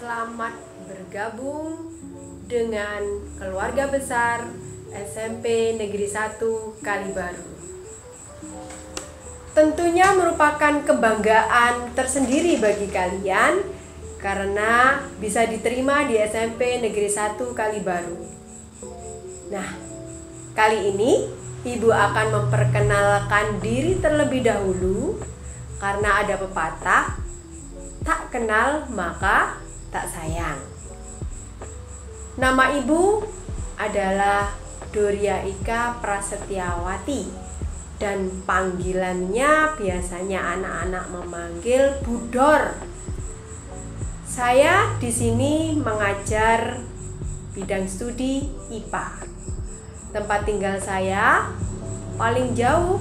Selamat bergabung dengan keluarga besar SMP Negeri 1 Kalibaru. Tentunya merupakan kebanggaan tersendiri bagi kalian karena bisa diterima di SMP Negeri 1 Kalibaru. Nah, kali ini Ibu akan memperkenalkan diri terlebih dahulu karena ada pepatah, tak kenal maka tak sayang. Nama Ibu adalah Doria Ika Prasetyawati dan panggilannya biasanya anak-anak memanggil Bu Dor. Saya di sini mengajar bidang studi IPA. Tempat tinggal saya paling jauh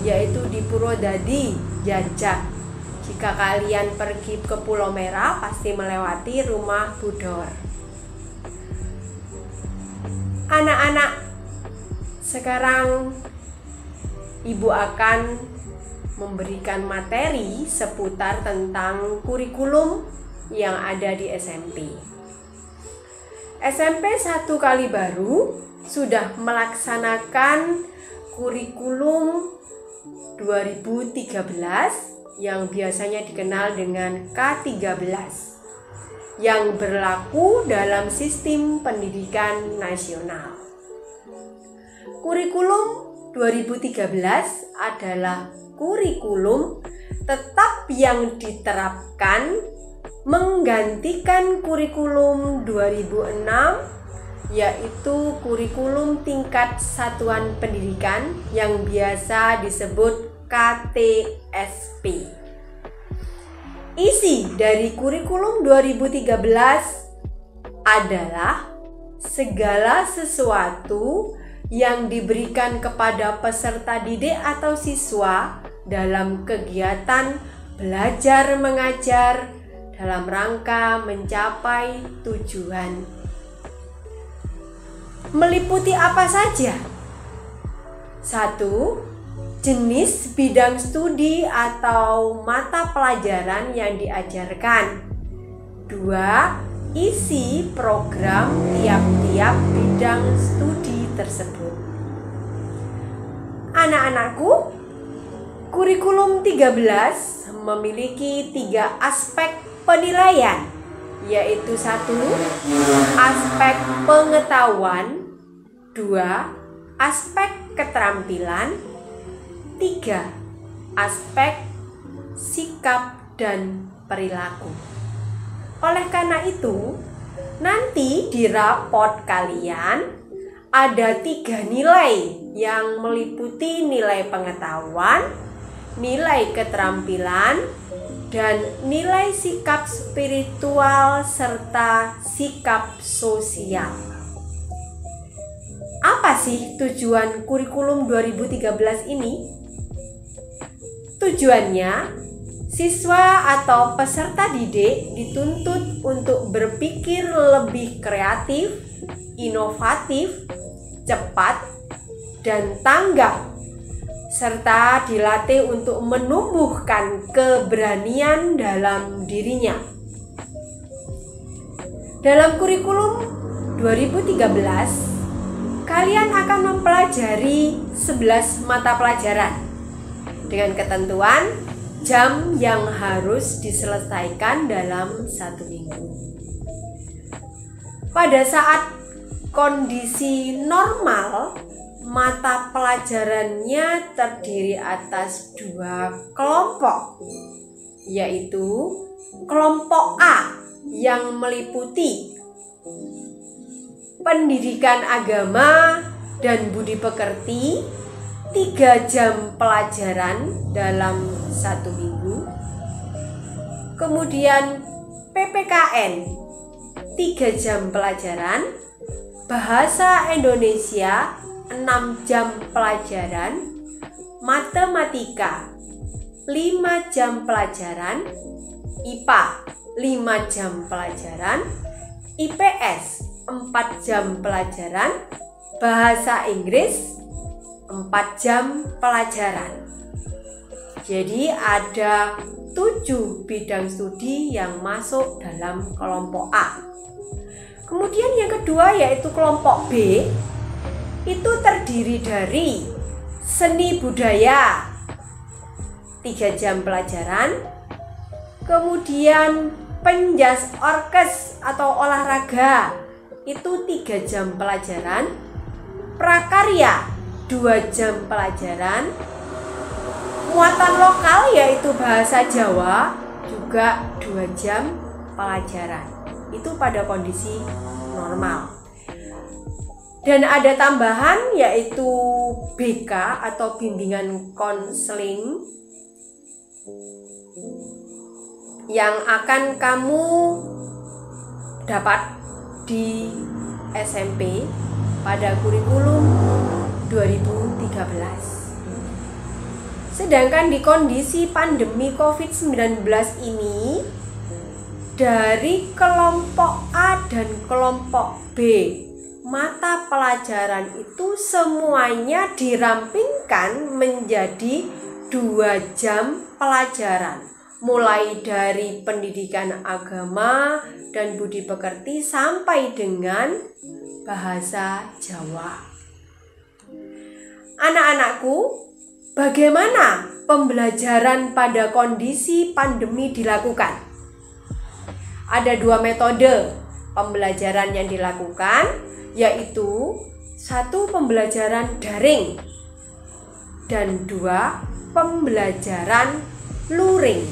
yaitu di Purwodadi, Jajak. Jika kalian pergi ke Pulau Merah pasti melewati rumah Bu Dor. Anak-anak, sekarang Ibu akan memberikan materi seputar tentang kurikulum yang ada di SMP. SMP 1 Kalibaru sudah melaksanakan kurikulum 2013 yang biasanya dikenal dengan K13 yang berlaku dalam sistem pendidikan nasional. Kurikulum 2013 adalah kurikulum tetap yang diterapkan menggantikan kurikulum 2006 yaitu kurikulum tingkat satuan pendidikan yang biasa disebut KTSP. Isi dari kurikulum 2013 adalah segala sesuatu yang diberikan kepada peserta didik atau siswa dalam kegiatan belajar mengajar dalam rangka mencapai tujuan. Meliputi apa saja? 1. Jenis bidang studi atau mata pelajaran yang diajarkan. 2. Isi program tiap-tiap bidang studi tersebut. Anak-anakku, kurikulum 13 memiliki 3 aspek penilaian, yaitu 1. Aspek pengetahuan, 2. Aspek keterampilan, 3. Aspek sikap dan perilaku. Oleh karena itu, nanti di raport kalian ada 3 nilai yang meliputi nilai pengetahuan, nilai keterampilan, dan nilai sikap spiritual serta sikap sosial. Apa sih tujuan kurikulum 2013 ini? Tujuannya, siswa atau peserta didik dituntut untuk berpikir lebih kreatif, inovatif, cepat, dan tanggap, serta dilatih untuk menumbuhkan keberanian dalam dirinya. Dalam kurikulum 2013, kalian akan mempelajari 11 mata pelajaran dengan ketentuan jam yang harus diselesaikan dalam 1 minggu. Pada saat kondisi normal, mata pelajarannya terdiri atas 2 kelompok, yaitu kelompok A yang meliputi pendidikan agama dan budi pekerti 3 jam pelajaran dalam 1 minggu. Kemudian PPKN 3 jam pelajaran, bahasa Indonesia 6 jam pelajaran, matematika 5 jam pelajaran, IPA 5 jam pelajaran, IPS 4 jam pelajaran, bahasa Inggris 4 jam pelajaran. Jadi ada 7 bidang studi yang masuk dalam kelompok A. Kemudian yang kedua yaitu kelompok B, itu terdiri dari seni budaya 3 jam pelajaran, kemudian penjas orkes atau olahraga itu 3 jam pelajaran, prakarya 2 jam pelajaran, muatan lokal yaitu bahasa Jawa juga 2 jam pelajaran. Itu pada kondisi normal. Dan ada tambahan yaitu BK atau bimbingan konseling yang akan kamu dapat di SMP pada kurikulum 2013. Sedangkan di kondisi pandemi COVID-19 ini, dari kelompok A dan kelompok B, mata pelajaran itu semuanya dirampingkan menjadi 2 jam pelajaran, mulai dari pendidikan agama dan budi pekerti sampai dengan bahasa Jawa. Anak-anakku, bagaimana pembelajaran pada kondisi pandemi dilakukan? Ada 2 metode pembelajaran yang dilakukan, yaitu 1 pembelajaran daring dan 2 pembelajaran luring.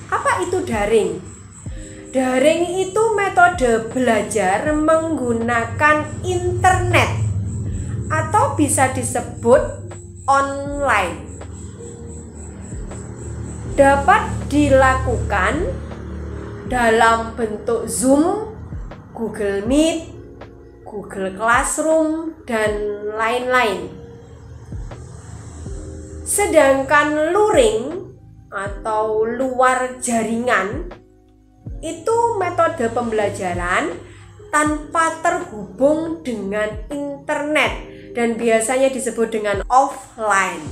Apa itu daring? Daring itu metode belajar menggunakan internet atau bisa disebut online. Dapat dilakukan dalam bentuk Zoom, Google Meet, Google Classroom, dan lain-lain. Sedangkan luring atau luar jaringan itu metode pembelajaran tanpa terhubung dengan internet dan biasanya disebut dengan offline.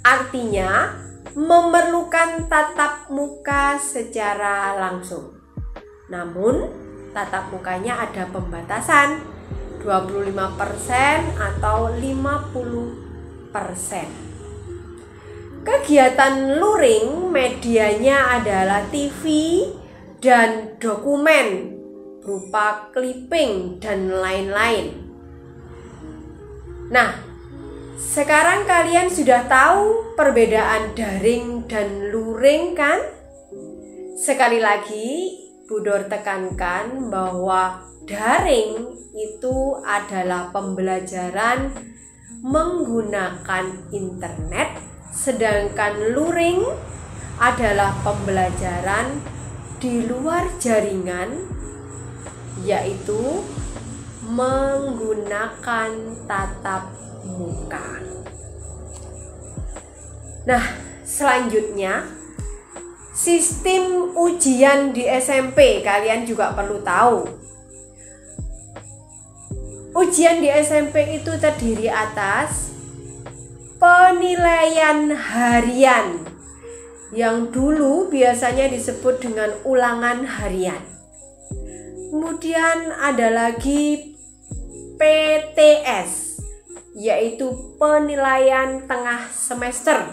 Artinya memerlukan tatap muka secara langsung. Namun, tatap mukanya ada pembatasan 25% atau 50%. Kegiatan luring medianya adalah TV dan dokumen berupa clipping dan lain-lain. Nah, sekarang kalian sudah tahu perbedaan daring dan luring kan? Sekali lagi, Bu Dor tekankan bahwa daring itu adalah pembelajaran menggunakan internet, sedangkan luring adalah pembelajaran di luar jaringan, yaitu menggunakan tatap muka. Nah, selanjutnya sistem ujian di SMP kalian juga perlu tahu. Ujian di SMP itu terdiri atas penilaian harian yang dulu biasanya disebut dengan ulangan harian. Kemudian ada lagi PTS, yaitu penilaian tengah semester.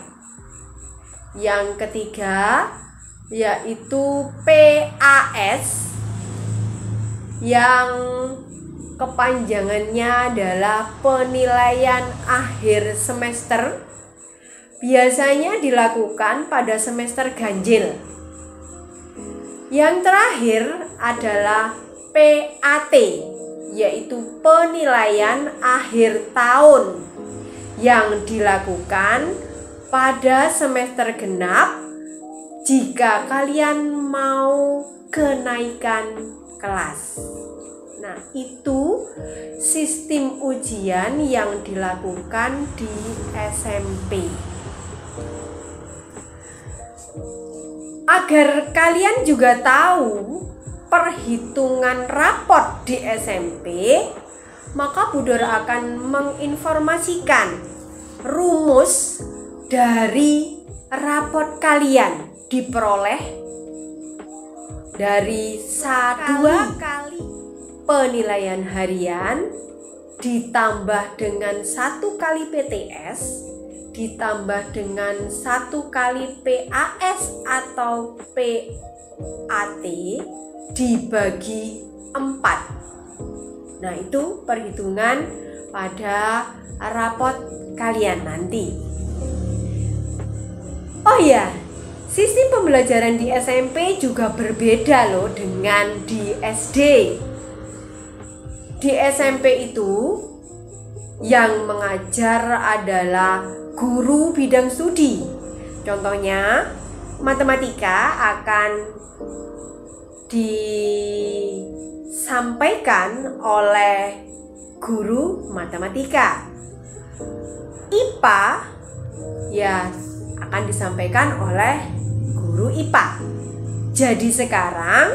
Yang ketiga yaitu PAS yang kepanjangannya adalah penilaian akhir semester, biasanya dilakukan pada semester ganjil. Yang terakhir adalah PAT, yaitu penilaian akhir tahun yang dilakukan pada semester genap jika kalian mau kenaikan kelas. Nah, itu sistem ujian yang dilakukan di SMP. Agar kalian juga tahu perhitungan rapot di SMP, maka Bu Dor akan menginformasikan rumus dari rapot kalian diperoleh dari 2 kali penilaian harian ditambah dengan 1 kali PTS ditambah dengan 1 kali PAS atau PAT dibagi 4. Nah, itu perhitungan pada rapot kalian nanti. Oh ya, sistem pembelajaran di SMP juga berbeda loh dengan di SD. Di SMP itu yang mengajar adalah guru bidang studi. Contohnya, matematika akan disampaikan oleh guru matematika. IPA ya akan disampaikan oleh guru IPA. Jadi sekarang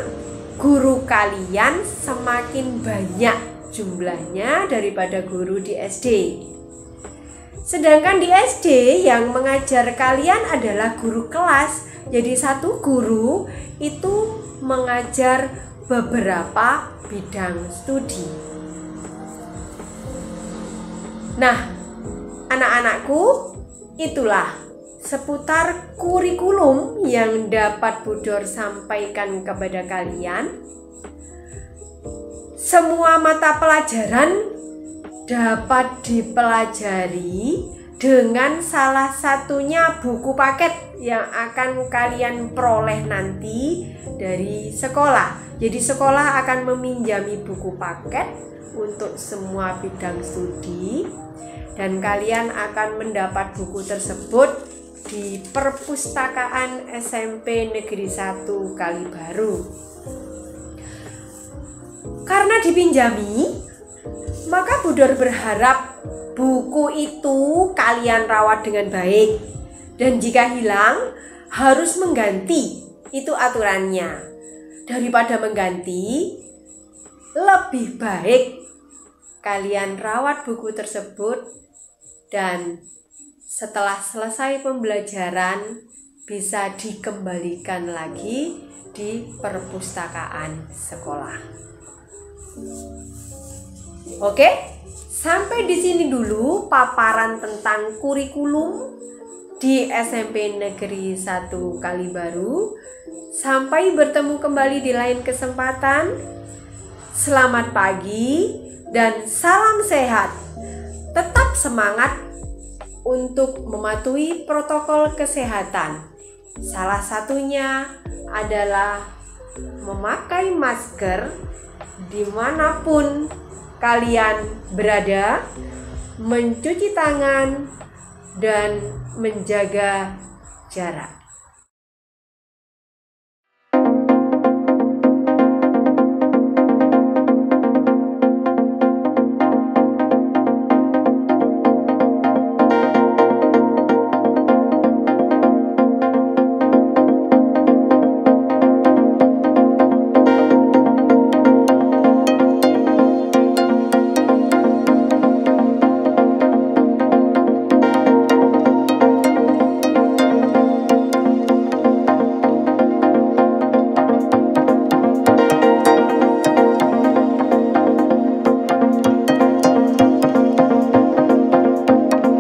guru kalian semakin banyak jumlahnya daripada guru di SD. Sedangkan di SD yang mengajar kalian adalah guru kelas. Jadi satu guru itu mengajar beberapa bidang studi. Nah, anak-anakku, itulah seputar kurikulum yang dapat Bu Dor sampaikan kepada kalian. Semua mata pelajaran dapat dipelajari dengan salah satunya buku paket yang akan kalian peroleh nanti dari sekolah. Jadi sekolah akan meminjami buku paket untuk semua bidang studi dan kalian akan mendapat buku tersebut di perpustakaan SMP Negeri 1 Kalibaru. Karena dipinjami, maka Bu Dor berharap buku itu kalian rawat dengan baik. Dan jika hilang, harus mengganti. Itu aturannya. Daripada mengganti, lebih baik kalian rawat buku tersebut dan setelah selesai pembelajaran bisa dikembalikan lagi di perpustakaan sekolah. Oke, sampai di sini dulu paparan tentang kurikulum di SMP Negeri 1 Kalibaru. Sampai bertemu kembali di lain kesempatan. Selamat pagi dan salam sehat. Tetap semangat untuk mematuhi protokol kesehatan. Salah satunya adalah memakai masker dimanapun kalian berada, mencuci tangan, dan menjaga jarak.